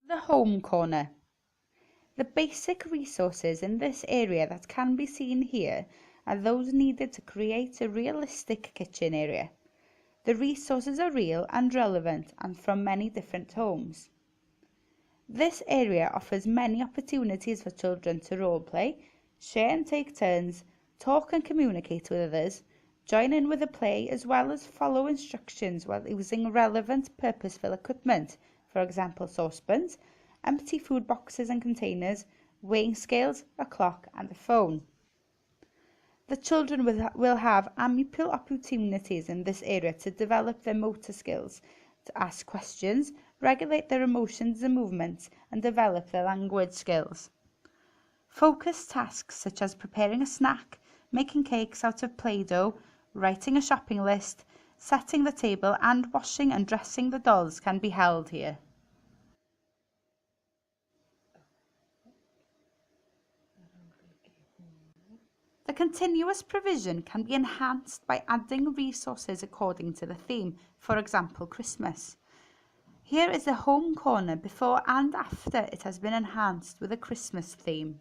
The home corner. The basic resources in this area that can be seen here are those needed to create a realistic kitchen area. The resources are real and relevant and from many different homes. This area offers many opportunities for children to role play, share and take turns, talk and communicate with others, join in with a play, as well as follow instructions while using relevant purposeful equipment, for example saucepans, empty food boxes and containers, weighing scales, a clock and a phone. The children will have ample opportunities in this area to develop their motor skills, to ask questions, regulate their emotions and movements, and develop their language skills. Focused tasks such as preparing a snack, making cakes out of Play-Doh, writing a shopping list, setting the table, and washing and dressing the dolls can be held here. The continuous provision can be enhanced by adding resources according to the theme, for example Christmas. Here is the home corner before and after it has been enhanced with a Christmas theme.